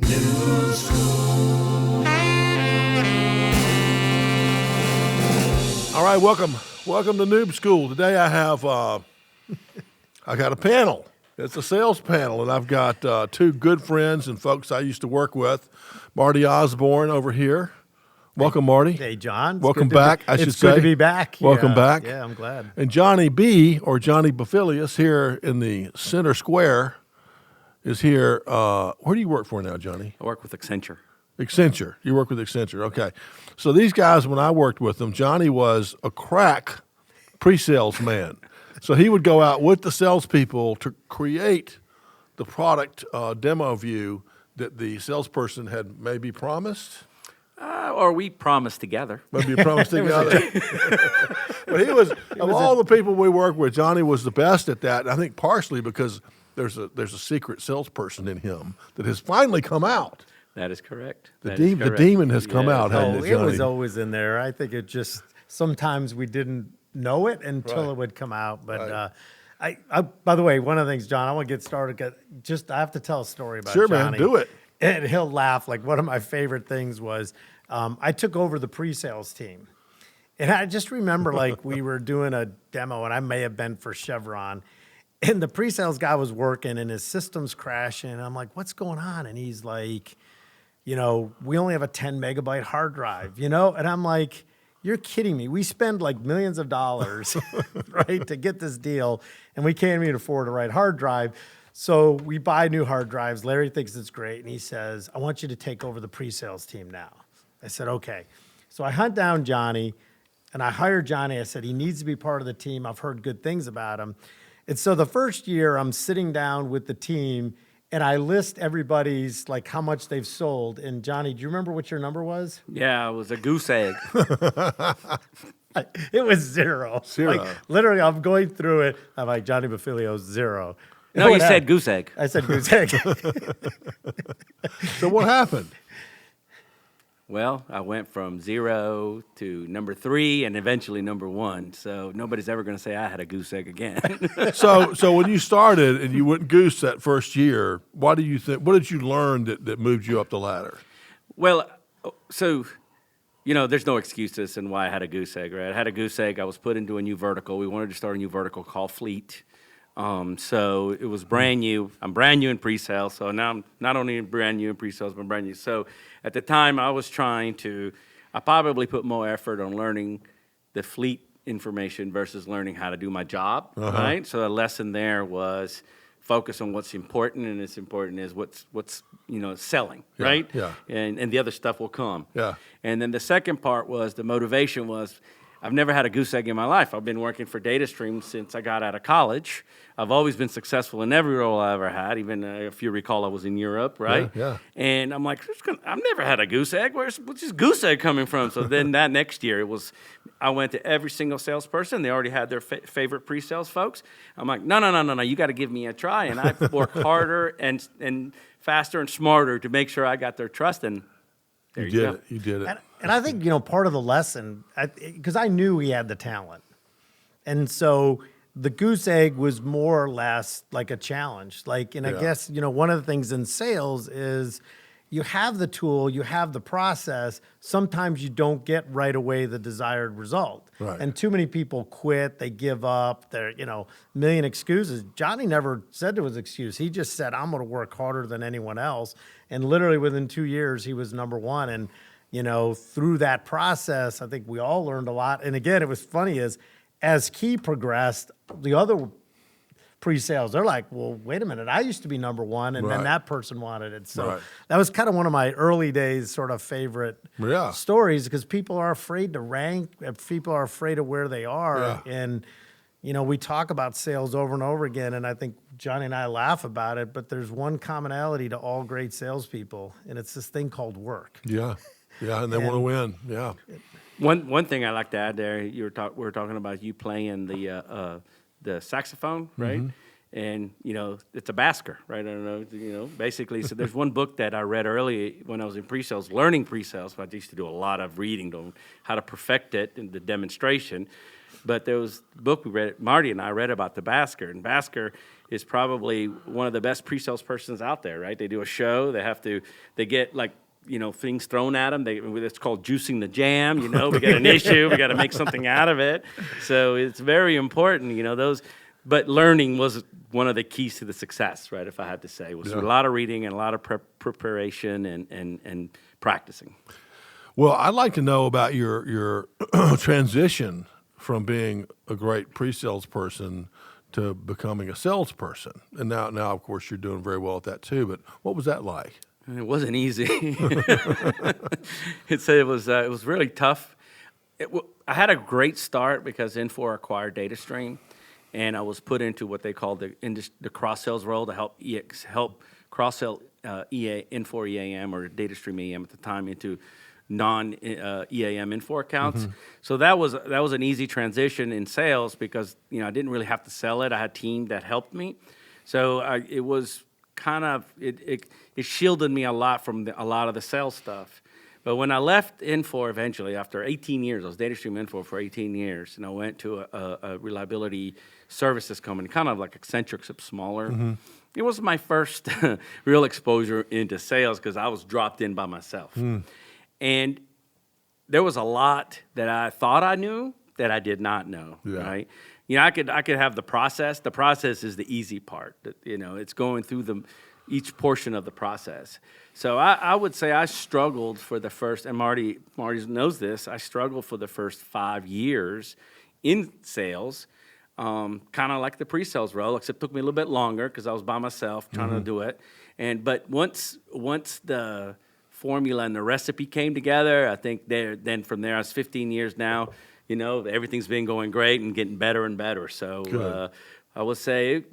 Noob School. All right, welcome to Noob School. Today I have I got a panel. It's a sales panel, and I've got two good friends and folks I used to work with. Marty Osborn over here. Welcome, Marty. Hey, John. Welcome back, I should say. It's good to be back. Welcome back. Yeah, I'm glad. And Johnny B, or Johnny Bofilios, here in the center square, is here. Where do you work for now, Johnny? I work with Accenture. Accenture. You work with Accenture. Okay. So these guys, when I worked with them, Johnny was a crack pre-sales man. So he would go out with the salespeople to create the product demo view that the salesperson had maybe promised. Or we promised together. Maybe you promised together. But he was, of all the people we worked with, Johnny was the best at that. And I think partially because there's a secret salesperson in him that has finally come out. That is correct. The demon has come out, hasn't it, It Johnny? was always in there. I think it just, sometimes we didn't know it until Right. it would come out. But Right. I, by the way, one of the things, John, I want to get started. I have to tell a story about Sure, Johnny. man, do it. And he'll laugh. Like, one of my favorite things was I took over the pre-sales team. And I just remember, like, we were doing a demo, and I may have been for Chevron. And the pre-sales guy was working, and his system's crashing. And I'm like, what's going on? And he's like, we only have a 10 megabyte hard drive, And I'm like, you're kidding me. We spend like millions of dollars, right, to get this deal, and we can't even afford a right hard drive. So we buy new hard drives. Larry thinks it's great, and he says, I want you to take over the pre-sales team now. I said, okay. So I hunt down Johnny, and I hired Johnny. I said, he needs to be part of the team. I've heard good things about him. And so the first year, I'm sitting down with the team, and I list everybody's, like, how much they've sold. And Johnny, do you remember what your number was? Yeah, it was a goose egg. It was zero. Zero. Like, literally, I'm going through it. I'm like, Johnny Bofilios, zero. No, you said goose egg. I said goose egg. So what happened? Well, I went from 0 to number 3 and eventually number 1. So nobody's ever going to say I had a goose egg again. So when you started and you went goose that first year, what did you learn that moved you up the ladder? Well, so, there's no excuses in why I had a goose egg, right? I had a goose egg. I was put into a new vertical. We wanted to start a new vertical called Fleet. So it was brand new. I'm brand new in pre-sales. So now I'm not only brand new in pre-sales, but brand new. So at the time I probably put more effort on learning the fleet information versus learning how to do my job, right? So the lesson there was focus on what's important, and it's important is what's selling, right? Yeah. And the other stuff will come. Yeah. And then the second part was the motivation was, I've never had a goose egg in my life. I've been working for DataStream since I got out of college. I've always been successful in every role I ever had. Even if you recall, I was in Europe, right? Yeah. And I'm like, I've never had a goose egg. Where's this goose egg coming from? So then that next year, I went to every single salesperson. They already had their favorite pre-sales folks. I'm like, no. You got to give me a try. And I worked harder and faster and smarter to make sure I got their trust. And there you go. You did it. And I think, part of the lesson, because I knew he had the talent. And so the goose egg was more or less like a challenge. I guess, one of the things in sales is you have the tool, you have the process. Sometimes you don't get right away the desired result. Right. And too many people quit, they give up, they're, million excuses. Johnny never said to his excuse. He just said, I'm going to work harder than anyone else. And literally within 2 years, he was number one. And, through that process, I think we all learned a lot. And again, it was funny as Key progressed, the other pre-sales, they're like, well, wait a minute, I used to be number one, and Right. then that person wanted it. So Right. that was kind of one of my early days sort of favorite Yeah. stories, because people are afraid to rank, people are afraid of where they are. Yeah. And, we talk about sales over and over again, and I think Johnny and I laugh about it, but there's one commonality to all great salespeople, and it's this thing called work. Yeah. Yeah, and they want to win. Yeah. One thing I like to add there, we were talking about you playing the saxophone, right? And it's a basker, right? I don't know, basically. So there's one book that I read early when I was in pre-sales, learning pre-sales. I used to do a lot of reading on how to perfect it in the demonstration. But there was a book we read, Marty and I read about the basker, and basker is probably one of the best pre-sales persons out there, right? They do a show, they get like, things thrown at them. It's called juicing the jam. We got an issue, we got to make something out of it. So it's very important, but learning was one of the keys to the success, right? If I had to say, was a lot of reading and a lot of preparation and practicing. Well, I'd like to know about your transition from being a great pre-sales person to becoming a salesperson. And now, of course, you're doing very well at that too. But what was that like? It wasn't easy. It was really tough. I had a great start because Infor acquired DataStream, and I was put into what they call the cross sales role to help cross sell Infor EAM or DataStream EAM at the time into non-EAM Infor accounts. So that was an easy transition in sales because I didn't really have to sell it. I had a team that helped me, so it was kind of it shielded me a lot from a lot of the sales stuff. But when I left Infor eventually, after 18 years, I was DataStream Infor for 18 years, and I went to a reliability services company, kind of like Accenture, except smaller. It was my first real exposure into sales because I was dropped in by myself. And there was a lot that I thought I knew that I did not know, right? I could have the process. The process is the easy part. It's going through each portion of the process. So I would say I struggled for the first, and Marty knows this, I struggled for the first 5 years in sales, kind of like the pre-sales role, except it took me a little bit longer because I was by myself trying to do it. But once the formula and the recipe came together, I think then from there, I was 15 years now, everything's been going great and getting better and better. So I would say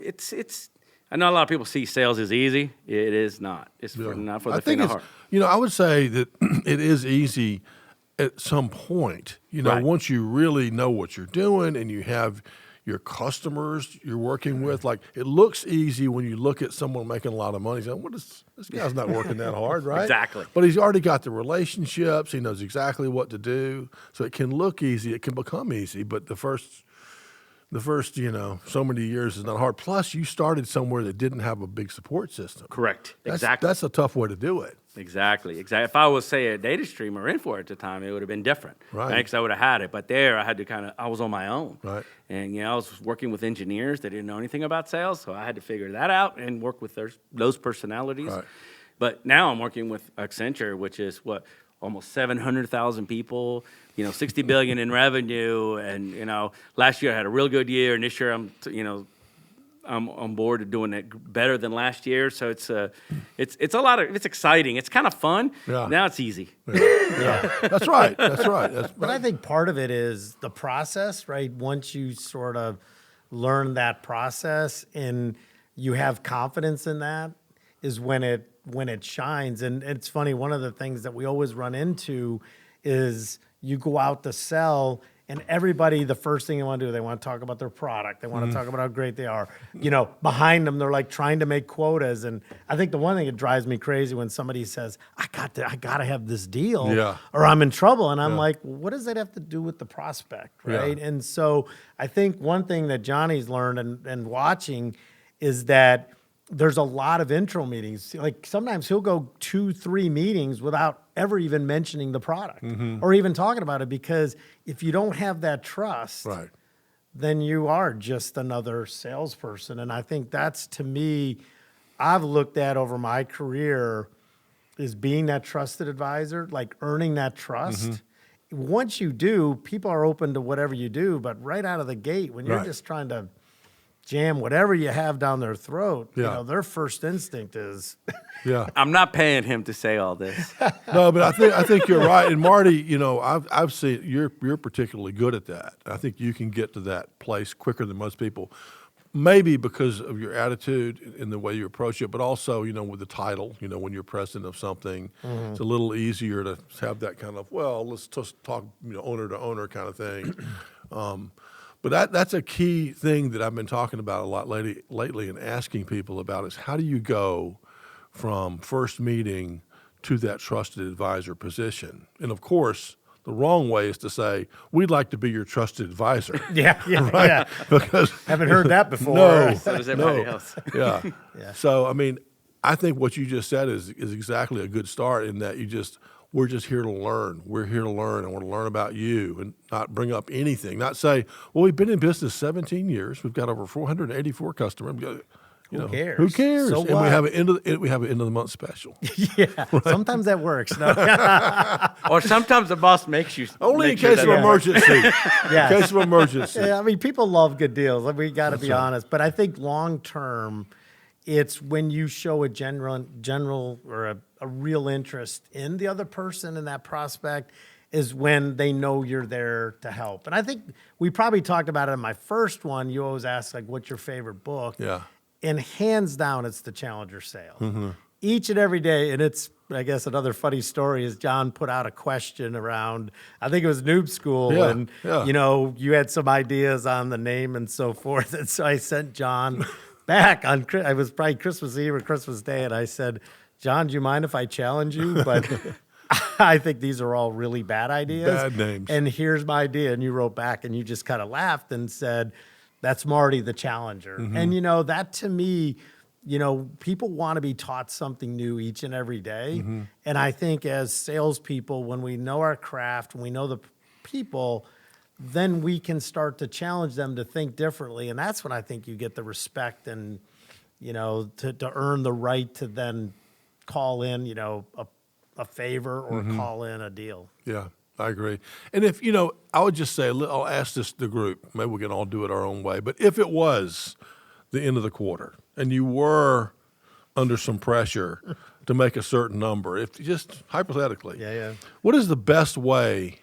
it's. I know a lot of people see sales as easy. It is not. It's not for the faint of heart. I would say that it is easy at some point. Right. Once you really know what you're doing and you have your customers you're working with, like it looks easy when you look at someone making a lot of money. Saying, this guy's not working that hard, right? Exactly. But he's already got the relationships. He knows exactly what to do. So it can look easy. It can become easy. But the first, so many years is not hard. Plus, you started somewhere that didn't have a big support system. Correct. Exactly. That's a tough way to do it. Exactly. If I was, say, a DataStream or Infor at the time, it would have been different. Right. Because I would have had it. But there, I had to I was on my own. Right. And, I was working with engineers that didn't know anything about sales, so I had to figure that out and work with those personalities. Right. But now I'm working with Accenture, which is almost 700,000 people, $60 billion in revenue, and last year I had a real good year, and this year I'm on board of doing it better than last year. So it's it's exciting. It's kind of fun. Yeah. Now it's easy. Yeah. That's right. But I think part of it is the process, right? Once you sort of learn that process and you have confidence in that, is when it shines. And it's funny, one of the things that we always run into is you go out to sell and everybody, the first thing they want to do, they want to talk about their product. They want to talk about how great they are. Behind them, they're like trying to make quotas. And I think the one thing that drives me crazy when somebody says, I got to have this deal or I'm in trouble. And I'm like, what does that have to do with the prospect, right? Yeah. And so I think one thing that Johnny's learned and watching is that there's a lot of intro meetings. Like sometimes he'll go 2-3 meetings without ever even mentioning the product or even talking about it, because if you don't have that trust, then you are just another salesperson. And I think that's, to me, I've looked at over my career is being that trusted advisor, like earning that trust. Once you do, people are open to whatever you do, but right out of the gate, when you're just trying to jam whatever you have down their throat, their first instinct is, I'm not paying him to say all this. No, but I think you're right. And Marty, I've seen you're particularly good at that. I think you can get to that place quicker than most people. Maybe because of your attitude and the way you approach it, but also, with the title, when you're president of something, it's a little easier to have that kind of, let's just talk, owner to owner kind of thing. But that's a key thing that I've been talking about a lot lately and asking people about is how do you go from first meeting to that trusted advisor position? And of course, The wrong way is to say, we'd like to be your trusted advisor. Yeah. Because Haven't heard that before. No. So does everybody else. yeah. Yeah. So, I mean, I think what you just said is exactly a good start in that we're just here to learn. We're here to learn and want to learn about you and not bring up anything. Not say, well, we've been in business 17 years. We've got over 484 customers. Who cares? Who cares? So and what? we have an end of the month special. Yeah. Sometimes that works. No. Or sometimes the boss makes you. Only in make sure case of that- emergency. Yeah. In case of emergency. Yeah, I mean, people love good deals. We got to be honest. But I think long term, it's when you show a general or a real interest in the other person and that prospect is when they know you're there to help. And I think we probably talked about it in my first one. You always ask, like, what's your favorite book? Yeah. And hands down, it's the Challenger Sale. Each and every day, and it's, I guess, another funny story is John put out a question around, I think it was Noob School, Yeah, and, yeah. you know, you had some ideas on the name and so forth. And so I sent John back on, I was probably Christmas Eve or Christmas Day, and I said, John, do you mind if I challenge you? But I think these are all really bad ideas. Bad names. And here's my idea. And you wrote back and you just kind of laughed and said, that's Marty the Challenger. And, you know, that to me, you know, people want to be taught something new each and every day. And I think as salespeople, when we know our craft, when we know the people, then we can start to challenge them to think differently. And that's when I think you get the respect and, you know, to earn the right to then call in, you know, a favor or call in a deal. Yeah, I agree. And if, you know, I would just say, I'll ask this to the group. Maybe we can all do it our own way. But if it was the end of the quarter and you were under some pressure to make a certain number, if just hypothetically, Yeah. what is the best way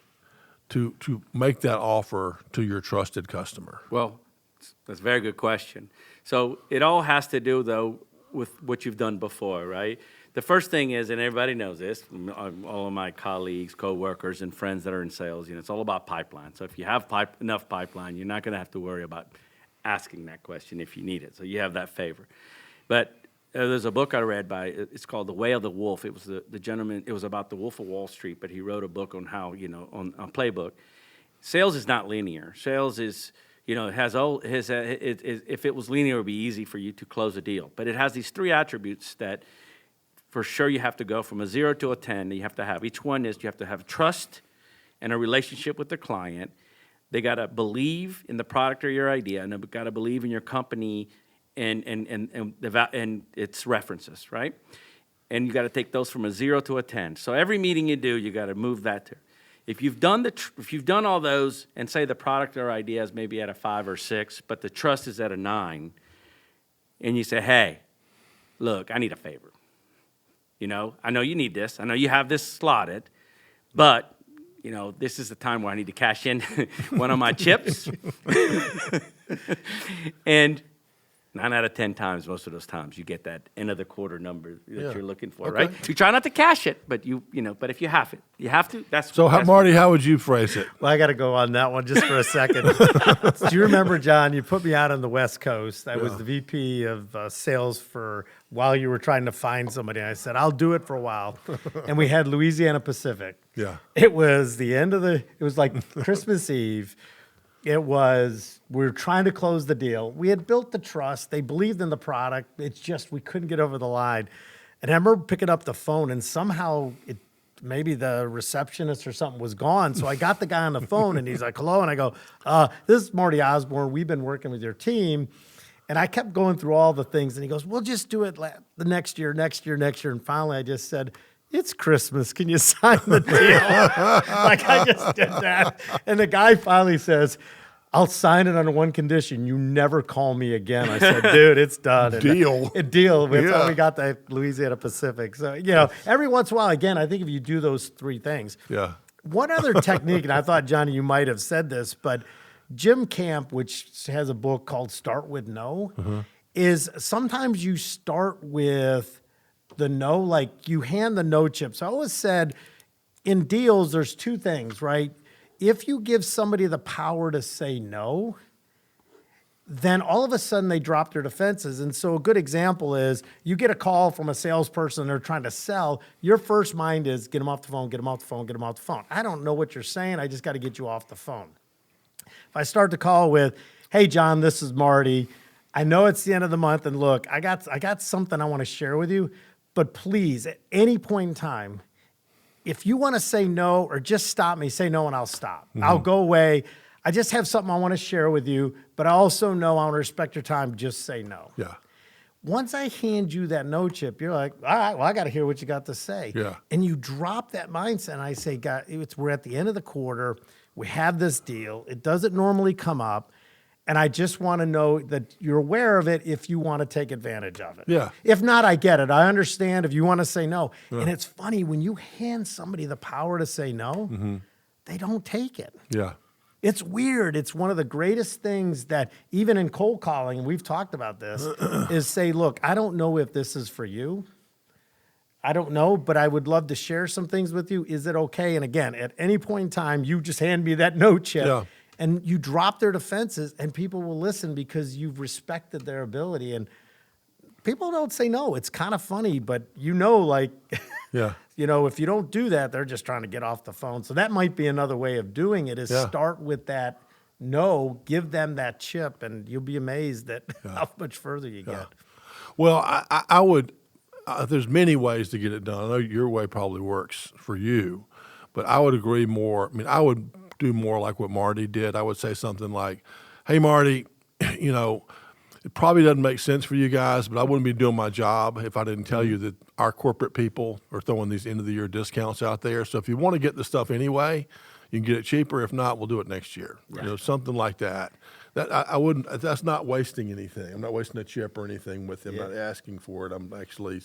to make that offer to your trusted customer? Well, that's a very good question. So it all has to do, though, with what you've done before, right? The first thing is, and everybody knows this, all of my colleagues, coworkers, and friends that are in sales, you know, it's all about pipeline. So if you have enough pipeline, you're not going to have to worry about asking that question if you need it. So you have that favor. But there's a book I read it's called The Way of the Wolf. It was the gentleman, it was about the Wolf of Wall Street, but he wrote a book on how, you know, on playbook. Sales is not linear. Sales is, you know, if it was linear, it would be easy for you to close a deal. But it has these three attributes that for sure you have to go from a 0 to a 10. You have to have, each one is you have to have trust and a relationship with the client. They got to believe in the product or your idea, and they've got to believe in your company and its references, right? And you got to take those from a 0 to a 10. So every meeting you do, you got to move that to. If you've done all those, and say the product or idea is maybe at a 5 or 6, but the trust is at a 9, and you say, hey, look, I need a favor. You know, I know you need this. I know you have this slotted, but, you know, this is the time where I need to cash in one of my chips. And 9 out of 10 times, most of those times, you get that end of the quarter number that you're looking for, Okay. right? You try not to cash it, but but if you have it, you have to. So, Marty, how would you phrase it? Well, I got to go on that one just for a second. Do you remember, John, you put me out on the West Coast. I was the VP of sales while you were trying to find somebody. I said, I'll do it for a while. And we had Louisiana Pacific. Yeah. It was it was like Christmas Eve. We were trying to close the deal. We had built the trust. They believed in the product. It's just we couldn't get over the line. And I remember picking up the phone, and somehow maybe the receptionist or something was gone. So I got the guy on the phone, and he's like, hello. And I go, this is Marty Osborn. We've been working with your team. And I kept going through all the things. And he goes, we'll just do it the next year. And finally, I just said, it's Christmas. Can you sign the deal? Like I just did that. And the guy finally says, I'll sign it on one condition. You never call me again. I said, dude, it's done. And Deal. Deal. That's Yeah. how we got the Louisiana Pacific. So, you know, every once in a while, again, I think if you do those three things. Yeah. One other technique, and I thought, Johnny, you might have said this, but Jim Camp, which has a book called Start With No, is sometimes you start with the no, like you hand the no chips. I always said in deals, there's two things, right? If you give somebody the power to say no, then all of a sudden they drop their defenses. And so a good example is you get a call from a salesperson, they're trying to sell. Your first mind is get them off the phone, get them off the phone, get them off the phone. I don't know what you're saying. I just got to get you off the phone. If I start the call with, hey, John, this is Marty. I know it's the end of the month. And look, I got something I want to share with you. But please, at any point in time, if you want to say no or just stop me, say no and I'll stop. I'll go away. I just have something I want to share with you, but I also know I want to respect your time. Just say no. Yeah. Once I hand you that no chip, you're like, all right, well, I got to hear what you got to say. Yeah. And you drop that mindset. And I say, God, we're at the end of the quarter. We have this deal. It doesn't normally come up. And I just want to know that you're aware of it if you want to take advantage of it. Yeah. If not, I get it. I understand if you want to say no. Yeah. And it's funny, when you hand somebody the power to say no, they don't take it. Yeah. It's weird. It's one of the greatest things that even in cold calling, and we've talked about this, is say, look, I don't know if this is for you. I don't know, but I would love to share some things with you. Is it okay? And again, at any point in time, you just hand me that note chip. Yeah. And you drop their defenses, and people will listen because you've respected their ability. And people don't say no. It's kind of funny, but like, Yeah. if you don't do that, they're just trying to get off the phone. So that might be another way of doing it is start with that no, give them that chip, and you'll be amazed at how much further you get. Well, I would, there's many ways to get it done. I know your way probably works for you, but I would agree more. I mean, I would do more like what Marty did. I would say something like, hey, Marty, it probably doesn't make sense for you guys, but I wouldn't be doing my job if I didn't tell you that our corporate people are throwing these end-of-the-year discounts out there. So if you want to get the stuff anyway, you can get it cheaper. If not, we'll do it next year. Right. Something like that. That I wouldn't. That's not wasting anything. I'm not wasting a chip or anything with them. I'm not asking for it. I'm actually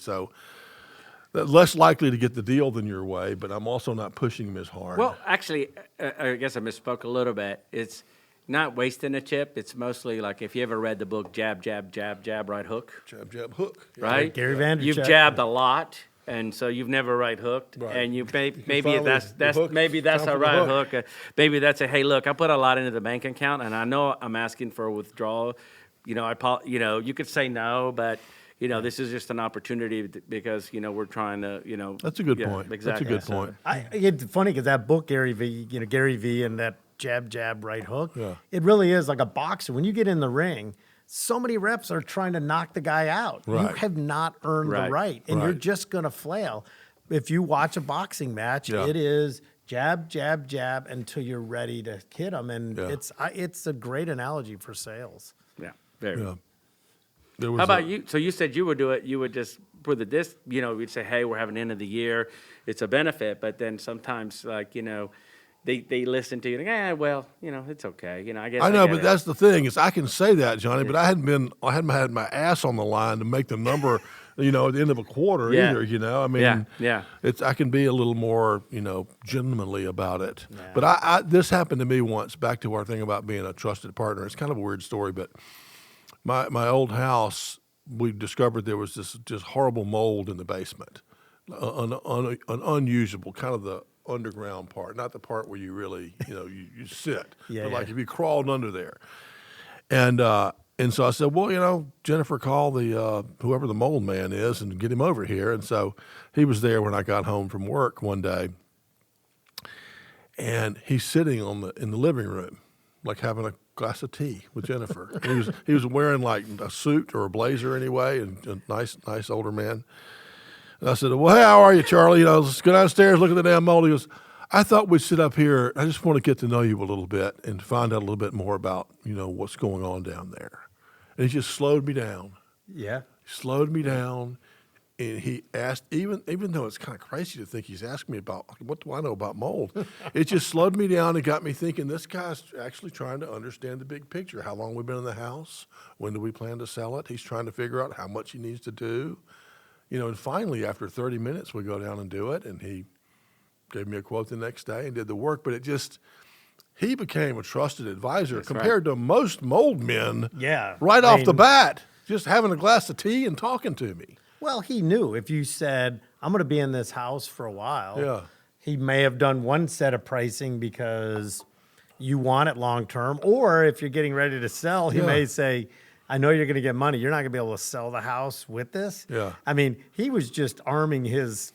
less likely to get the deal than your way, but I'm also not pushing them as hard. Well, actually, I guess I misspoke a little bit. It's not wasting a chip. It's mostly like if you ever read the book Jab, Jab, Jab, Jab, Right Hook. Jab, jab, hook. Yeah. Right? Gary Vaynerchuk. You've jabbed a lot, and so you've never right hooked. Right. And you maybe finally, that's the hook, maybe that's time a for the right hook. hook. Maybe that's a hey, look, I put a lot into the bank account, and I know I'm asking for a withdrawal. You could say no, but. This is just an opportunity because, we're trying to, That's a good point. Exactly. That's a good point. It's funny because that book, Gary V and that jab, jab, right hook, Yeah. it really is like a boxer. When you get in the ring, so many reps are trying to knock the guy out. Right. You have not earned the right, and you're Right. just going to flail. If you watch a boxing match, Yeah. it is jab, jab, jab until you're ready to hit them. And Yeah. it's a great analogy for sales. Yeah. Very. Yeah. How about you? So you said you would do it. You would just put the disc. We'd say, "Hey, we're having end of the year. It's a benefit." But then sometimes, they listen to you. It's okay. I guess I know, get but it. that's the thing is I can say that, Johnny, but I hadn't had my ass on the line to make the number, at the end of a quarter Yeah. either. I mean, Yeah. I can be a little more, gentlemanly about it. Yeah. But this happened to me once. Back to our thing about being a trusted partner. It's kind of a weird story, but. My old house, we discovered there was this just horrible mold in the basement, an unusable, kind of the underground part, not the part where you really, you sit, but like if you crawled under there. And so I said, well, Jennifer, call the whoever the mold man is and get him over here. And so he was there when I got home from work one day, and he's sitting in the living room, like having a glass of tea with Jennifer. He was wearing like a suit or a blazer anyway, and a nice older man. And I said, well, hey, how are you, Charlie? Let's go downstairs, look at the damn mold. He goes, I thought we'd sit up here. I just want to get to know you a little bit and find out a little bit more about, what's going on down there. And he just slowed me down. Yeah. He slowed me down. And he asked, even though it's kind of crazy to think he's asking me about, what do I know about mold? It just slowed me down and got me thinking, this guy's actually trying to understand the big picture. How long we've been in the house? When do we plan to sell it? He's trying to figure out how much he needs to do. And finally, after 30 minutes, we go down and do it. And he gave me a quote the next day and did the work. But he became a trusted advisor compared to most mold men off the bat, just having a glass of tea and talking to me. Well, he knew if you said, I'm going to be in this house for a while, Yeah. he may have done one set of pricing because, you want it long term. Or if you're getting ready to sell, he may say, I know you're going to get money. You're not going to be able to sell the house with this. Yeah. I mean, he was just arming his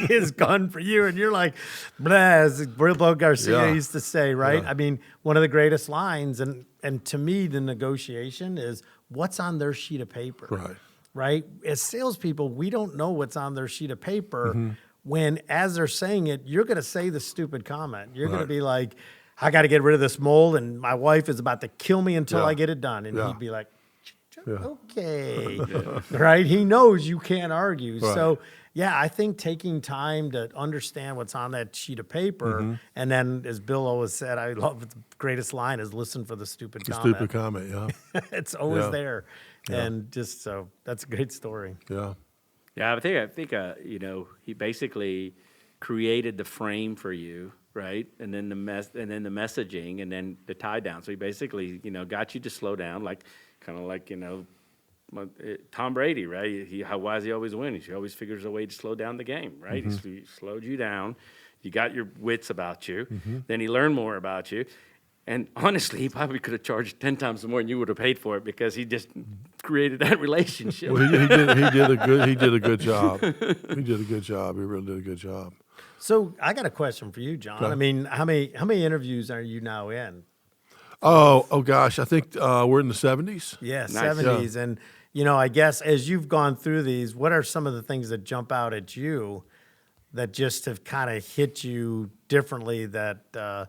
his gun for you, and you're like, blah, as Brilbo Garcia used to say, right? Yeah. I mean, one of the greatest lines, and to me, the negotiation is what's on their sheet of paper. Right. Right? As salespeople, we don't know what's on their sheet of paper. Mm-hmm. When, as they're saying it, you're going to say the stupid comment. You're going to Right. be like, I got to get rid of this mold, and my wife is about to kill me until Yeah. I get it done. And Yeah. he'd be like, Yeah. okay. Right? He knows you can't argue. Right. So, yeah, I think taking time to understand what's on that sheet of paper, Mm-hmm. and then, as Bill always said, I love the greatest line is listen for the stupid The comment. stupid comment, yeah. It's always Yeah. there. Yeah. And just so that's a great story. Yeah. Yeah, I think you know, he basically created the frame for you, right? And then the messaging, and then the tie down. So he basically, you know, got you to slow down, like kind of like, you know, Tom Brady, right? Why does he always win? He always figures a way to slow down the game, right? He slowed you down. You got your wits about you. Then he learned more about you. And honestly, he probably could have charged 10 times more than you would have paid for it because he just created that relationship. Well, he did a good job. He did a good job. He really did a good job. So I got a question for you, John. Okay. I mean, how many interviews are you now in? Oh gosh, I think we're in the 70s. Yeah, Nice. 70s. And, you know, I guess as you've gone through these, what are some of the things that jump out at you that just have kind of hit you differently that,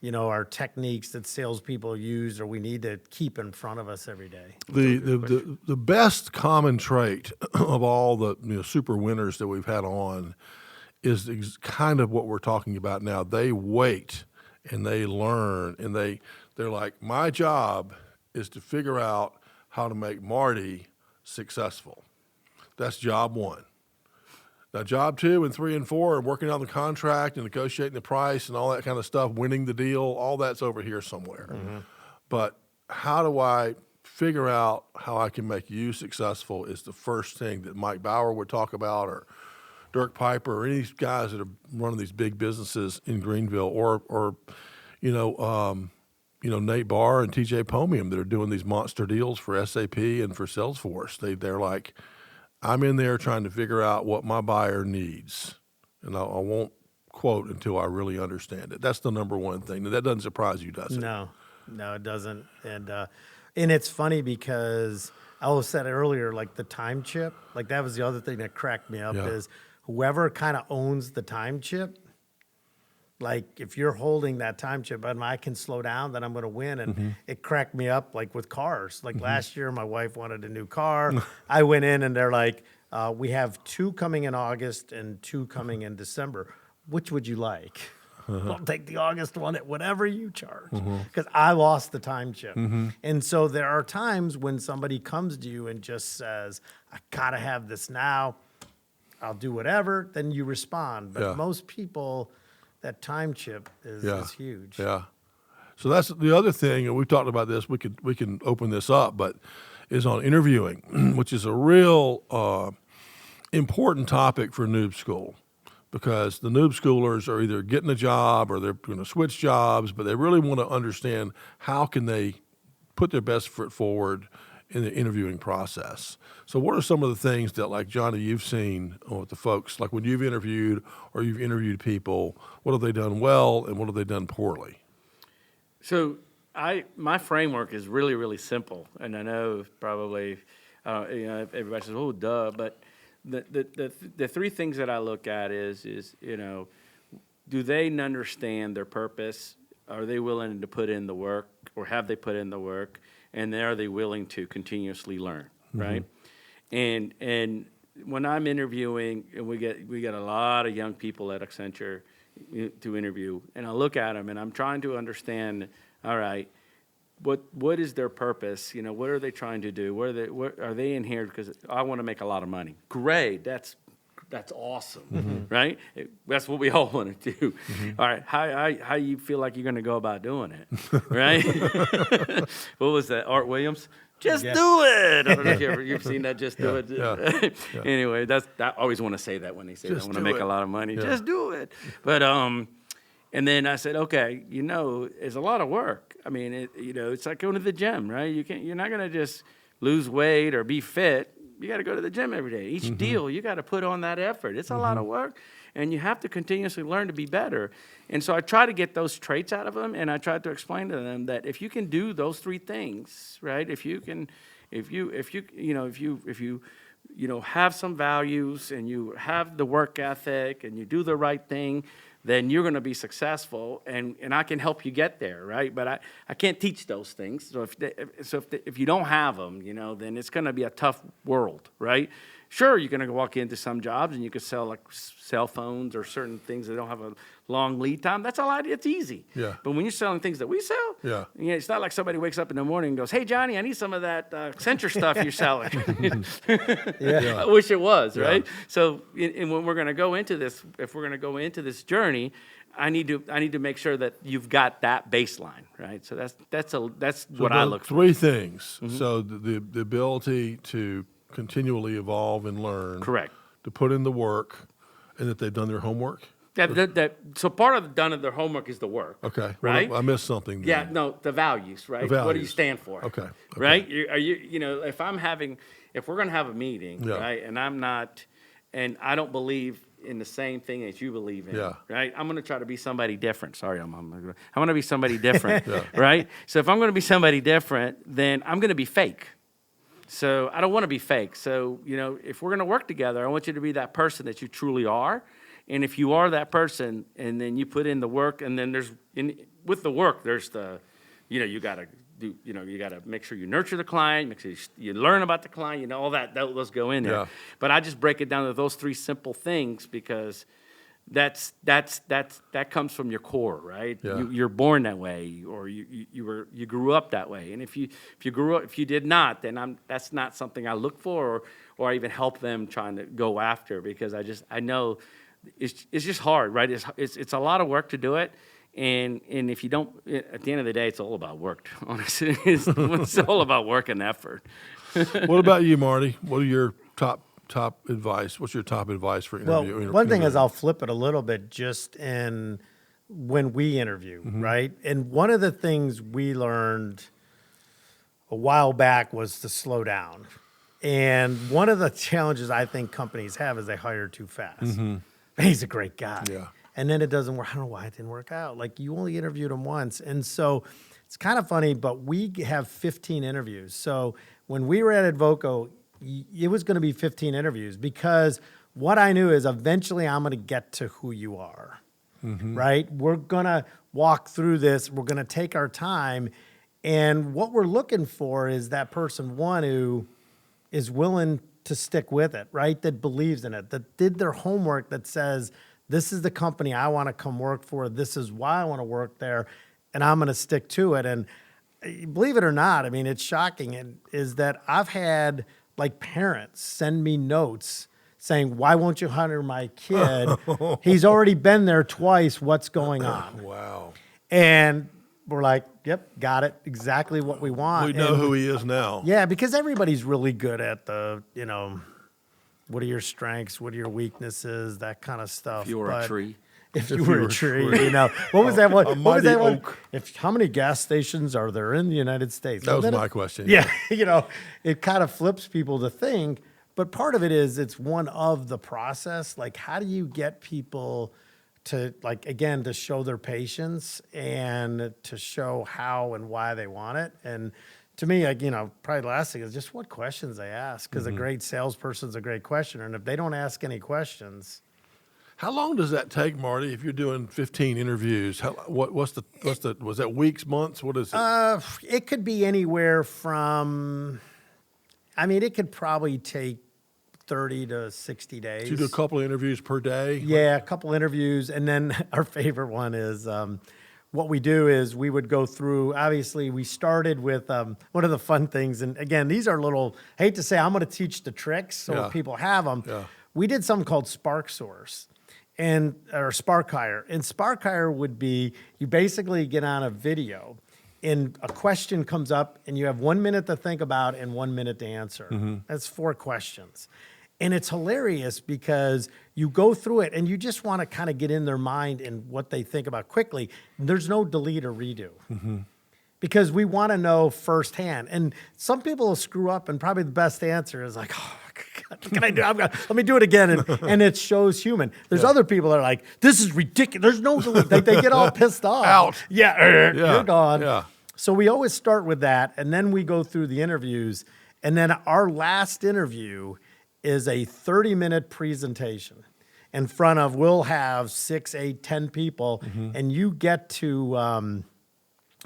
you know, are techniques that salespeople use or we need to keep in front of us every day? The best common trait of all the super winners that we've had on is kind of what we're talking about now. They wait and they learn and they're like, my job is to figure out how to make Marty successful. That's job one. Now, job 2 and 3 and 4 are working on the contract and negotiating the price and all that kind of stuff, winning the deal, all that's over here somewhere. But how do I figure out how I can make you successful is the first thing that Mike Bauer would talk about, or Dirk Piper, or any of these guys that are running these big businesses in Greenville, or Nate Barr and TJ Pomium that are doing these monster deals for SAP and for Salesforce. They're like, I'm in there trying to figure out what my buyer needs, and I won't quote until I really understand it. That's the number one thing. That doesn't surprise you, does it? No, it doesn't. And it's funny because I always said earlier, like the time chip, like that was the other thing that cracked me up is whoever kind of owns the time chip, like if you're holding that time chip and I can slow down, then I'm going to win. And it cracked me up like with cars. Like last year, my wife wanted a new car. I went in and they're like, we have 2 coming in August and 2 coming in December. Which would you like? I'll take the August one at whatever you charge because I lost the time chip. And so there are times when somebody comes to you and just says, I got to have this now. I'll do whatever. Then you respond. But most people, that time chip is huge. Yeah. So that's the other thing, and we talked about this. We can open this up, but is on interviewing, which is a real important topic for Noob School, because the Noob Schoolers are either getting a job or they're going to switch jobs, but they really want to understand how can they put their best foot forward in the interviewing process. So what are some of the things that, like, Johnny, you've seen with the folks, like when you've interviewed or you've interviewed people, what have they done well and what have they done poorly? So my framework is really, really simple, and I know probably everybody says, "Oh, duh," but the 3 things that I look at is do they understand their purpose? Are they willing to put in the work, or have they put in the work? And are they willing to continuously learn, right? And when I'm interviewing, and we get a lot of young people at Accenture to interview, and I look at them and I'm trying to understand, all right, what is their purpose? What are they trying to do? What are they in here because I want to make a lot of money? Great, that's awesome, right? That's what we all want to do. All right, how you feel like you're going to go about doing it, right? What was that, Art Williams? Just do it. I don't know if you've seen that. Just do it. Yeah. Anyway, I always want to say that when they say I want to make a lot of money. Yeah. Just do it. But And then I said, okay, it's a lot of work. I mean, it's like going to the gym, right? You're not going to just lose weight or be fit. You got to go to the gym every day. Each deal, you got to put on that effort. It's a lot of work, and you have to continuously learn to be better. And so I try to get those traits out of them, and I tried to explain to them that if you can do those three things, right? If you have some values and you have the work ethic and you do the right thing, then you're going to be successful, and I can help you get there, right? But I can't teach those things. So if you don't have them, then it's going to be a tough world, right? Sure, you're going to walk into some jobs and you could sell like cell phones or certain things that don't have a long lead time. That's a lot. It's easy. Yeah. But when you're selling things that we sell, it's not like somebody wakes up in the morning and goes, "Hey, Johnny, I need some of that Accenture stuff you're selling." I wish it was, right? So, and when we're going to go into this, if we're going to go into this journey, I need to make sure that you've got that baseline, right? So that's what I look for. Three things. So the ability to continually evolve and learn. Correct. To put in the work, and that they've done their homework. So part of their homework is the work. Okay. Right. Well, I missed something. Then. Yeah. No, the values, right? The values. What do you stand for? Okay. Right. If we're going to have a meeting, right, and and I don't believe in the same thing as you believe in, right? I'm going to try to be somebody different. Sorry, I'm going to be somebody different, right? So if I'm going to be somebody different, then I'm going to be fake. So I don't want to be fake. So, if we're going to work together, I want you to be that person that you truly are. And if you are that person, and then you put in the work, and then with the work, there's you got to do, you got to make sure you nurture the client, make sure you learn about the client, all that, those go in there. Yeah. But I just break it down to those three simple things because that comes from your core, right? Yeah. You're born that way, or you grew up that way. And if you did not, then that's not something I look for, or I even help them trying to go after, because I know it's just hard, right? It's a lot of work to do it. And if you don't, at the end of the day, it's all about work. Honestly, it's all about work and effort. What about you, Marty? What are your top advice? What's your top advice for interview? Well, one thing is I'll flip it a little bit just in when we interview, right? And one of the things we learned a while back was to slow down. And one of the challenges I think companies have is they hire too fast. He's a great guy. Yeah. And then it doesn't work. I don't know why it didn't work out. Like, you only interviewed him once. And so it's kind of funny, but we have 15 interviews. So when we were at Advoco, it was going to be 15 interviews, because what I knew is eventually I'm going to get to who you are, right? We're going to walk through this. We're going to take our time. And what we're looking for is that person, one, who is willing to stick with it, right? That believes in it, that did their homework, that says, this is the company I want to come work for. This is why I want to work there, and I'm going to stick to it. And believe it or not, I mean, it's shocking, is that I've had like parents send me notes saying, "Why won't you hire my kid? He's already been there twice. What's going on?" Wow. And we're like, "Yep, got it. Exactly what we want." We know who he is now. Yeah, because everybody's really good at the, what are your strengths? What are your weaknesses? That kind of stuff. If you were a tree. If you were a tree, what was that one? What was that one? How many gas stations are there in the United States? That was my question. Yeah, it kind of flips people to think, but part of it is it's one of the process. Like, how do you get people to, like, again, to show their patience and to show how and why they want it? And to me, like, probably the last thing is just what questions they ask, because a great salesperson's a great questioner, and if they don't ask any questions. How long does that take, Marty? If you're doing 15 interviews, was that weeks, months? What is it? It could be anywhere from, it could probably take 30 to 60 days. So you do a couple of interviews per day? Yeah, a couple interviews. And then our favorite one is, what we do is we would go through, obviously we started with one of the fun things. And again, these are little, I hate to say I'm going to teach the tricks so people have them. Yeah. We did something called Spark Source. Or Spark Hire. And Spark Hire would be, you basically get on a video and a question comes up and you have 1 minute to think about and 1 minute to answer. That's 4 questions. And it's hilarious because you go through it and you just want to kind of get in their mind and what they think about quickly. There's no delete or redo. Because we want to know firsthand. And some people will screw up, and probably the best answer is like, oh, God, can I do? Let me do it again. And it shows human. There's other people that are like, this is ridiculous. There's no delete. They get all pissed off. Out. Yeah, you're gone. Yeah. So we always start with that, and then we go through the interviews. And then our last interview is a 30-minute presentation in front of, we'll have 6, 8, 10 people, and you get to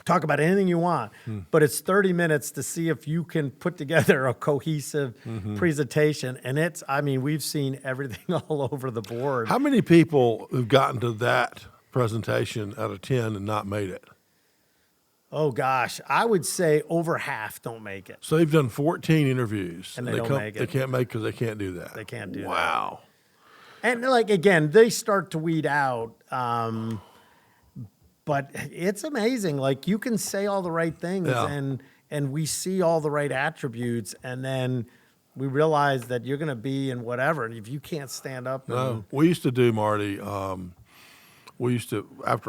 talk about anything you want, but it's 30 minutes to see if you can put together a cohesive presentation. And we've seen everything all over the board. How many people have gotten to that presentation out of 10 and not made it? Oh, gosh. I would say over half don't make it. So they've done 14 interviews. And they don't make it. They can't make because they can't do that. They can't do that. Wow. And like, again, they start to weed out. But it's amazing. Like, you can say all the right things, and we see all the right attributes, and then we realize that you're going to be in whatever. And if you can't stand up, No, we used to do, Marty. After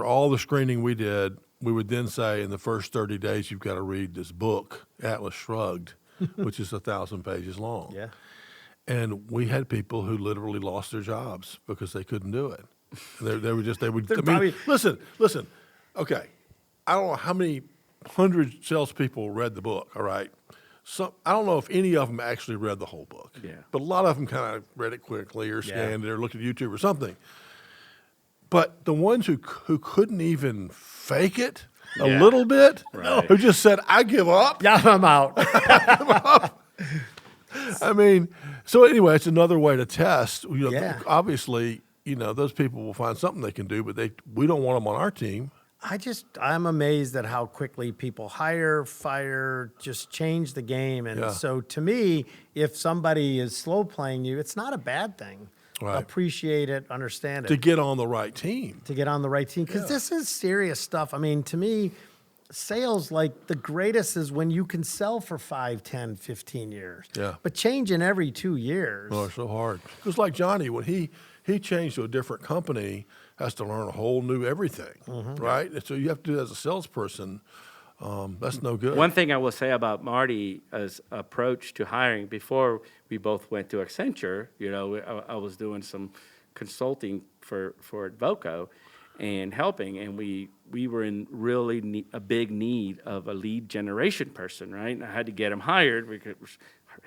all the screening we did, we would then say, in the first 30 days, you've got to read this book, Atlas Shrugged, which is 1,000 pages long. yeah, And we had people who literally lost their jobs because they couldn't do it. They would. Listen. Okay, I don't know how many 100 salespeople read the book. All right, I don't know if any of them actually read the whole book. Yeah. But a lot of them kind of read it quickly or scanned it or looked at YouTube or something. But the ones who couldn't even fake it a little bit, who just said, "I give up." yeah, I'm out. I mean, so anyway, it's another way to test. Obviously, those people will find something they can do, but we don't want them on our team. I'm amazed at how quickly people hire, fire, just change the game. And so to me, if somebody is slow playing you, it's not a bad thing. Right. Appreciate it, understand it. To get on the right team. To get on the right team. Because this is serious stuff. I mean, to me, sales, like, the greatest is when you can sell for 5, 10, 15 years. Yeah. But changing every 2 years. Oh, it's so hard. Just like Johnny, when he changed to a different company, has to learn a whole new everything, right? And so you have to do that as a salesperson. That's no good. One thing I will say about Marty's approach to hiring, before we both went to Accenture, I was doing some consulting for Advoco and helping, and we were in really a big need of a lead generation person, right? And I had to get him hired,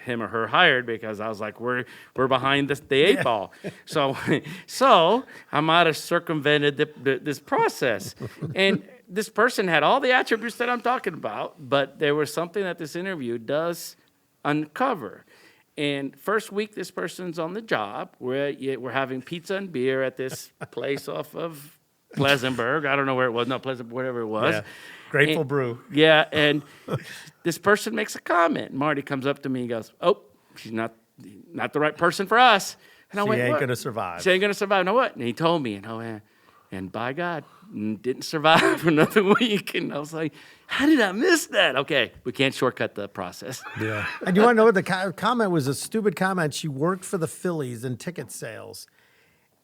him or her hired, because I was like, we're behind the eight ball. So I might have circumvented this process. And this person had all the attributes that I'm talking about, but there was something that this interview does uncover. And first week, this person's on the job. We're having pizza and beer at this place off of Pleasantburg. I don't know where it was. No, Pleasant, whatever it was. Yeah. Grateful Brew. Yeah, and this person makes a comment. Marty comes up to me and goes, "Oh, she's not the right person for us." And I went, She ain't "What?" going to survive. She ain't going to survive. Know what? And he told me, and by God, didn't survive for another week. And I was like, how did I miss that? Okay, we can't shortcut the process. Yeah. And you want to know what the comment was? A stupid comment. She worked for the Phillies in ticket sales.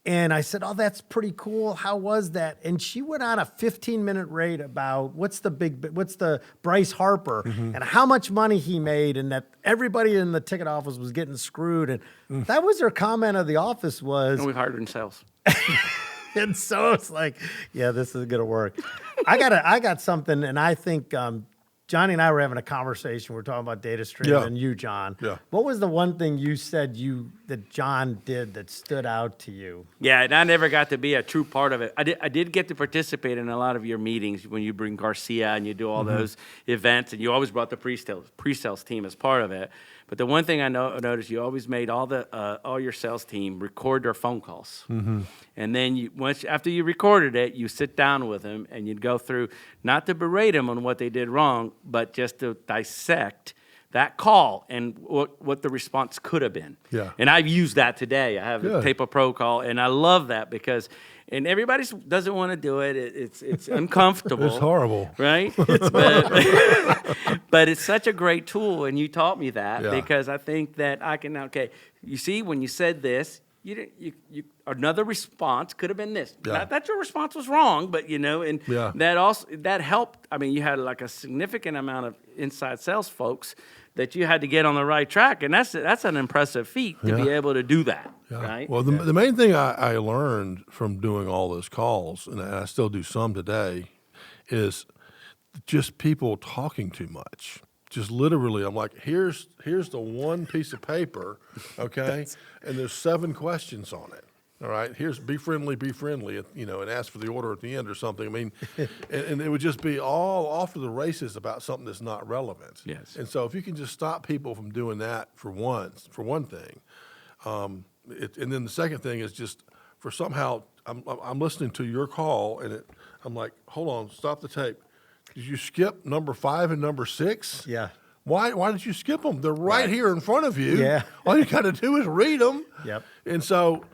And I said, oh, that's pretty cool. How was that? And she went on a 15-minute rate about what's the Bryce Harper and how much money he made, and that everybody in the ticket office was getting screwed. And that was her comment of the office was. And we hired her in sales. And so it's like, yeah, this is going to work. I got something, and I think Johnny and I were having a conversation. We're talking about data stream and you, John. Yeah. What was the one thing you said that John did that stood out to you? Yeah, and I never got to be a true part of it. I did get to participate in a lot of your meetings when you bring Garcia and you do all those events, and you always brought the pre-sales team as part of it. But the one thing I noticed, you always made all your sales team record their phone calls. And then after you recorded it, you sit down with them and you'd go through, not to berate them on what they did wrong, but just to dissect that call and what the response could have been. Yeah. And I've used that today. I have a tape a pro call, and I love that because, and everybody doesn't want to do it. It's uncomfortable. It's horrible. Right? But it's such a great tool, and you taught me that because I think that I can, okay, you see, when you said this, you didn't, you another response could have been this. Yeah. Not that your response was wrong, but and Yeah. that helped. I mean, you had like a significant amount of inside sales folks that you had to get on the right track, and that's an impressive feat to be Yeah. able to do that, Yeah. right? Well, the main thing I learned from doing all those calls, and I still do some today, is just people talking too much. Just literally, I'm like, here's the one piece of paper, okay, and there's 7 questions on it. All right, here's be friendly, and ask for the order at the end or something. I mean, and it would just be all off to the races about something that's not relevant. Yes. And so if you can just stop people from doing that for one thing, and then the second thing is just for somehow I'm listening to your call and I'm like, hold on, stop the tape. Did you skip number 5 and number 6? Yeah. Why did you skip them? They're right here in front of you. Yeah. All you got to do is read them. Yep. And so,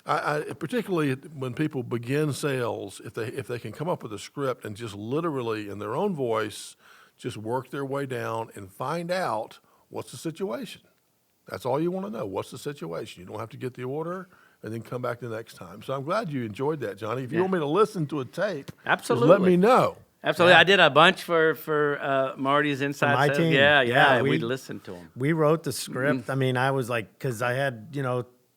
I particularly when people begin sales, if they can come up with a script and just literally in their own voice, just work their way down and find out what's the situation. That's all you want to know. What's the situation? You don't have to get the order and then come back the next time. So I'm glad you enjoyed that, Johnny. If you want me to listen to a tape, Absolutely. just let me know. Absolutely, I did a bunch for Marty's inside my sales. team. Yeah, Yeah, we'd we- listen to him. We wrote the script. I mean, I was like, because I had,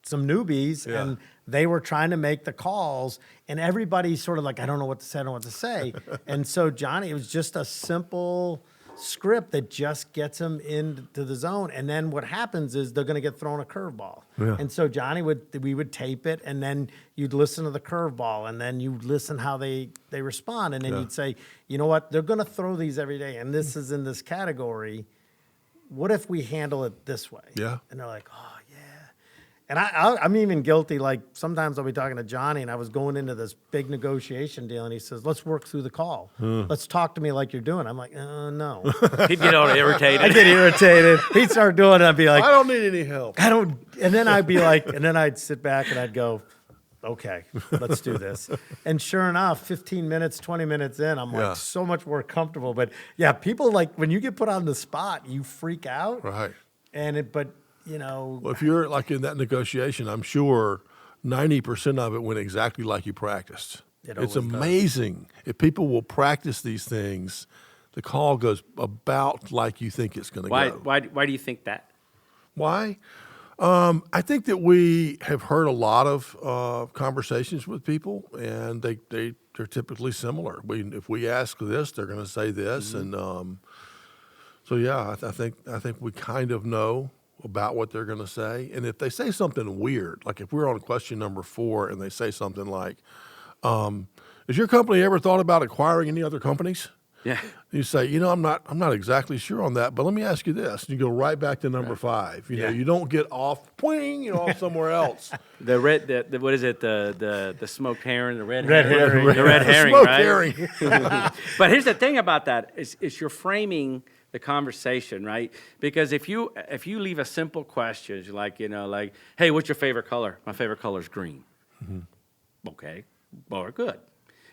some newbies Yeah. and they were trying to make the calls and everybody's sort of like, I don't know what to say, I don't know what to say. And so Johnny, it was just a simple script that just gets them into the zone. And then what happens is they're going to get thrown a curveball. Yeah. And so we would tape it and then you'd listen to the curveball and then you'd listen how they respond. And then you'd say, you know what, they're going to throw these every day. And this is in this category. What if we handle it this way? Yeah. And they're like, oh, yeah. And I'm even guilty. Like sometimes I'll be talking to Johnny and I was going into this big negotiation deal and he says, let's work through the call. Let's talk to me like you're doing. I'm like, no. He'd get all irritated. I get irritated. He'd start doing it. I'd be like, I don't need any help. I don't. And then I'd be like, and then I'd sit back and I'd go, okay, let's do this. And sure enough, 15 minutes, 20 minutes in, I'm like Yeah. so much more comfortable. But yeah, people like when you get put on the spot, you freak out. Right. But Well, if you're like in that negotiation, I'm sure 90% of it went exactly like you practiced. It It's always does. amazing. If people will practice these things, the call goes about like you think it's going to go. Why do you think that? Why? I think that we have heard a lot of conversations with people, and they're typically similar. If we ask this, they're going to say this, and so yeah, I think we kind of know about what they're going to say. And if they say something weird, like if we're on question number 4 and they say something like, "Has your company ever thought about acquiring any other companies?" Yeah. You say, I'm not exactly sure on that, but let me ask you this. And you go right back to number 5. You know, you don't get off, off somewhere else. The what is it? The smoked herring, the red Red herring, herring. the red herring, Smoked right? herring. But here's the thing about that is you're framing the conversation, right? Because if you leave a simple question, like hey, what's your favorite color? My favorite color is green. Okay, well, we're good.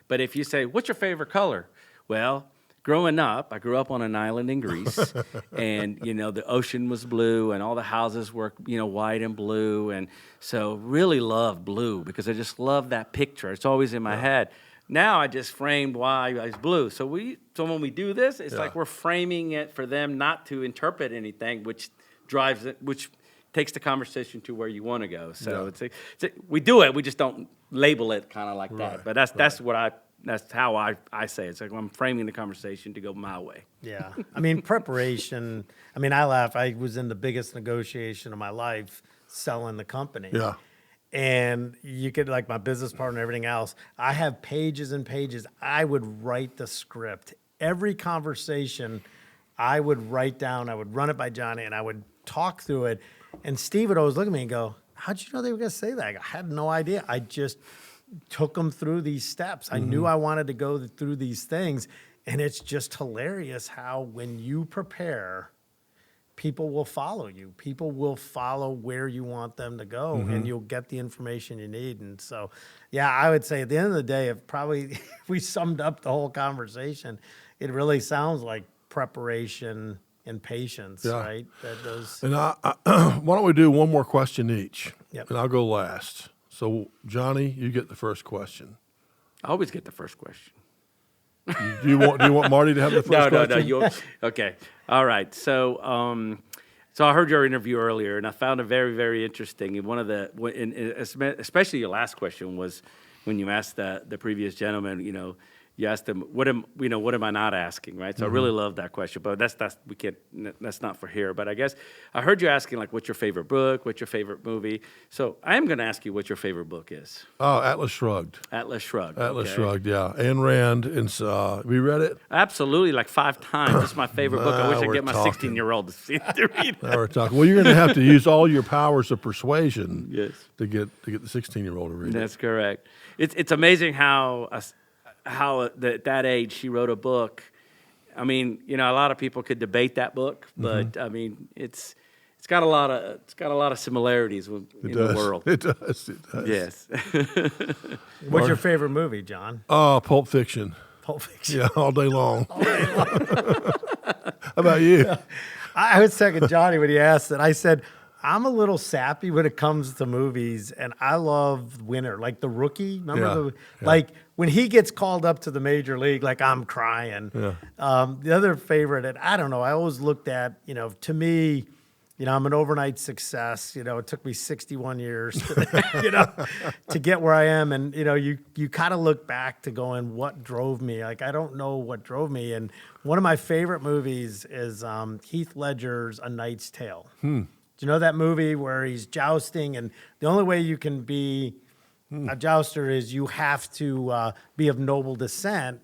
But if you say, what's your favorite color? Well, growing up, I grew up on an island in Greece, and the ocean was blue, and all the houses were white and blue, and so really loved blue because I just love that picture. It's always in my head. Now I just framed why it's blue. So when we do this, it's like we're framing it for them not to interpret anything, which drives it, which takes the conversation to where you want to go. So we do it. We just don't label it kind of like that. But that's how I say it. It's like I'm framing the conversation to go my way. Yeah. I mean, preparation. I mean, I laugh. I was in the biggest negotiation of my life selling the company. Yeah. And you could, like my business partner and everything else, I have pages and pages. I would write the script. Every conversation I would write down, I would run it by Johnny and I would talk through it. And Steve would always look at me and go, how'd you know they were going to say that? I had no idea. I just took them through these steps. I knew I wanted to go through these things. And it's just hilarious how when you prepare, people will follow you. People will follow where you want them to go, and you'll get the information you need. And so, yeah, I would say at the end of the day, if we summed up the whole conversation, it really sounds like preparation and patience, Yeah. right? That does. And why don't we do one more question each? Yep. And I'll go last. So, Johnny, you get the first question. I always get the first question. Do you want Marty to have the first question? No. Okay. All right. So, so I heard your interview earlier, and I found it very, very interesting. And one of the, especially your last question was when you asked the previous gentleman, you asked him, what am I not asking, right? So I really love that question, but that's not for here. But I guess I heard you asking, like, what's your favorite book? What's your favorite movie? So I am going to ask you what your favorite book is. Oh, Atlas Shrugged. Atlas Shrugged. Atlas okay. Shrugged, yeah. Ayn Rand. Have you read it? Absolutely, like 5 times. It's my favorite book. I wish I'd we're get my talking. 16-year-old to read it. Now we're talking. Well, you're going to have to use all your powers of persuasion Yes. to get the 16-year-old to read it. That's correct. It's amazing how at that age she wrote a book. I mean, a lot of people could debate that book, but I mean, it's got a lot of similarities in the world. It does. It does. Yes. What's your favorite movie, John? Oh, Pulp Fiction. Pulp Fiction. Yeah, all day long. How about you? I was second Johnny when he asked it. I said, I'm a little sappy when it comes to movies, and I love Winner, like The Rookie. Remember like when he gets called up to the major league, like I'm crying. Yeah. The other favorite, and I don't know, I always looked at, to me, I'm an overnight success. It took me 61 years to get where I am. And, you kind of look back to going, what drove me? Like, I don't know what drove me. And one of my favorite movies is Heath Ledger's A Knight's Tale. Do you know that movie where he's jousting? And the only way you can be a jouster is you have to be of noble descent.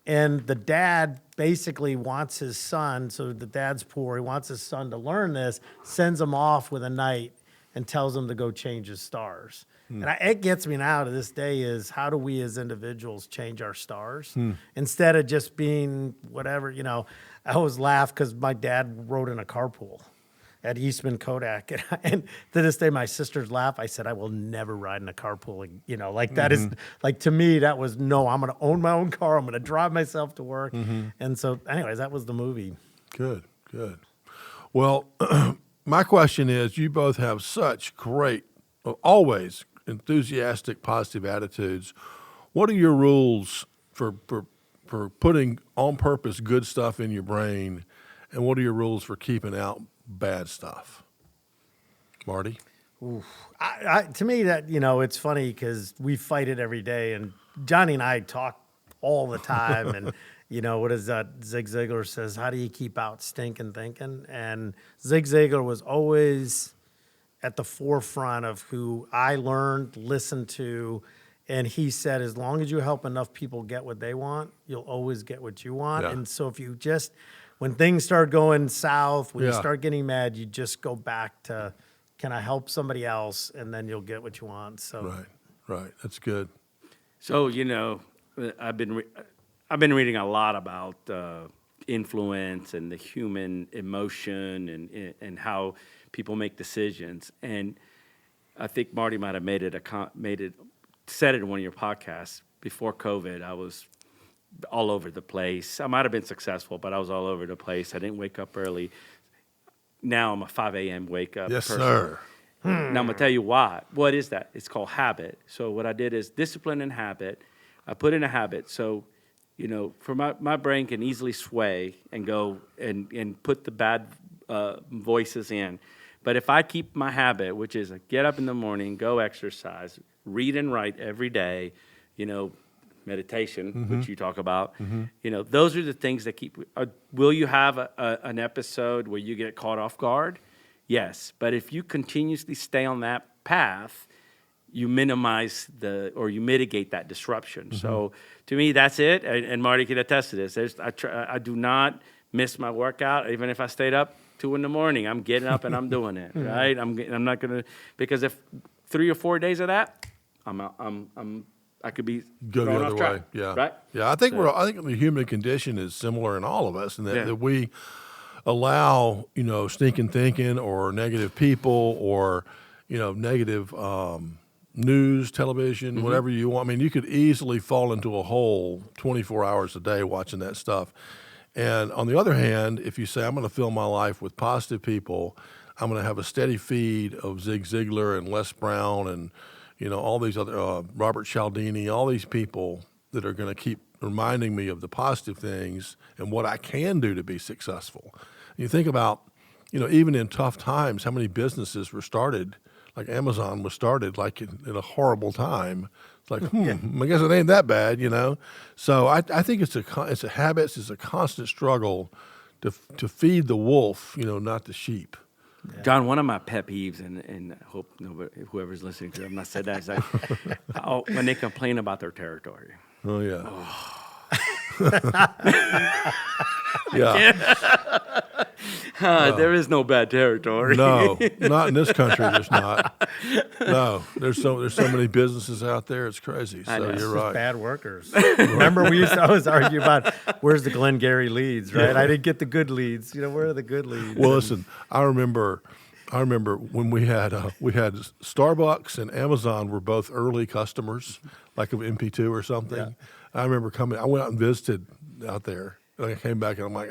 And the dad basically wants his son, so the dad's poor, he wants his son to learn this, sends him off with a knight and tells him to go change his stars. And it gets me now to this day is how do we as individuals change our stars? Instead of just being whatever, I always laugh because my dad rode in a carpool at Eastman Kodak. And to this day, my sisters laugh. I said, I will never ride in a carpool. Like that is, like to me, that was, no, I'm going to own my own car. I'm going to drive myself to work. And so anyways, that was the movie. Good. Well, my question is, you both have such great, always enthusiastic, positive attitudes. What are your rules for putting on purpose good stuff in your brain? And what are your rules for keeping out bad stuff? Marty? To me, that, it's funny because we fight it every day. And Johnny and I talk all the time. And, what is that? Zig Ziglar says, how do you keep out stinking thinking? And Zig Ziglar was always at the forefront of who I learned, listened to. And he said, as long as you help enough people get what they want, you'll always get what you want. Yeah. And so if you just, when things start going south, when you Yeah. start getting mad, you just go back to, can I help somebody else? And then you'll get what you want. So Right. That's good. So I've been reading a lot about influence and the human emotion and how people make decisions. And I think Marty might have said it in one of your podcasts. Before COVID, I was all over the place. I might have been successful, but I was all over the place. I didn't wake up early. Now I'm a 5 a.m. wake up Yes, person. sir. Now I'm gonna tell you why. What is that? It's called habit. So what I did is discipline and habit. I put in a habit. So, for my brain can easily sway and go and put the bad voices in. But if I keep my habit, which is get up in the morning, go exercise, read and write every day, meditation, which you talk about, those are the things that keep. Will you have an episode where you get caught off guard? Yes, but if you continuously stay on that path, you minimize you mitigate that disruption. So to me, that's it. And Marty can attest to this. I do not miss my workout, even if I stayed up 2 a.m. I'm getting up and I'm doing it. Right? I'm not gonna, because if 3 or 4 days of that, I could be Go thrown the off other track, way. Yeah. right? Yeah. I think the human condition is similar in all of us, and that we allow, stinking thinking or negative people or, negative news, television, whatever you want. I mean, you could easily fall into a hole 24 hours a day watching that stuff. And on the other hand, if you say, I'm going to fill my life with positive people, I'm going to have a steady feed of Zig Ziglar and Les Brown and, all these other, Robert Cialdini, all these people that are going to keep reminding me of the positive things and what I can do to be successful. You think about, even in tough times, how many businesses were started, like Amazon was started like in a horrible time. It's like, I guess it ain't that bad, So I think it's a habit, it's a constant struggle to feed the wolf, not the sheep. Yeah. John, one of my pet peeves, and I hope whoever's listening to them not said that, is like when they complain about their territory. Oh, yeah. Yeah. There is no bad territory. No, not in this country. There's not. No, there's so many businesses out there. It's crazy. So you're right. Bad workers. Remember, we used to always argue about where's the Glengarry leads, right? I didn't get the good leads. Where are the good leads? Well, listen, I remember when we had Starbucks and Amazon were both early customers, like of MP2 or something. Yeah. I remember I went out and visited out there, and I came back and I'm like,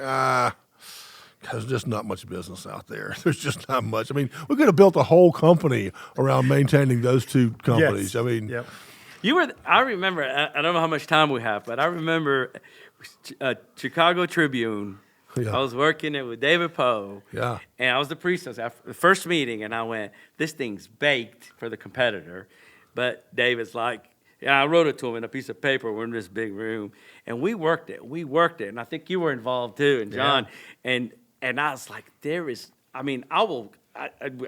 there's just not much business out there. There's just not much. I mean, we could have built a whole company around maintaining those two companies. Yes. I mean, yep. I remember, I don't know how much time we have, but I remember Chicago Tribune. Yeah. I was working it with David Poe. Yeah. And I was the pre-sales after the first meeting, and I went, this thing's baked for the competitor. But David's like, yeah, I wrote it to him in a piece of paper. We're in this big room. And we worked it. And I think you were involved too, and John. Yeah. And I was like, I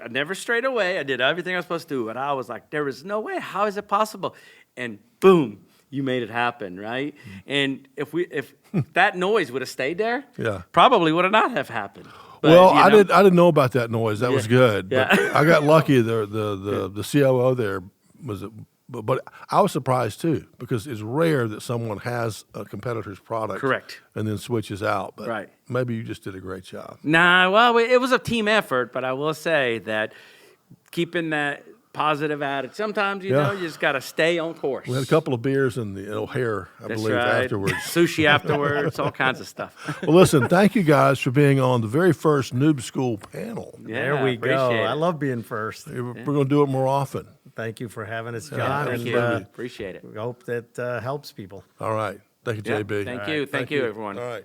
never strayed away. I did everything I was supposed to do. But I was like, there is no way. How is it possible? And boom, you made it happen, right? Mm-hmm. And if that noise would have stayed there, probably would have not have happened. But, well, I didn't know about that noise. That was good. Yeah. But I got lucky. The COO there was. But I was surprised too, because it's rare that someone has a competitor's product, correct, and then switches out. But right. Maybe you just did a great job. Nah, well, it was a team effort, but I will say that keeping that positive attitude, sometimes you just got to stay on course. We had a couple of beers in the O'Hare, I believe, afterwards. Sushi afterwards, all kinds of stuff. Well, listen, thank you guys for being on the very first Noob School panel. Yeah, there we go. I love being first. We're going to do it more often. Thank you for having us, John. Thank you. Appreciate it. We hope that helps people. All right. Thank you, JB. Thank you. Thank you, everyone. All right.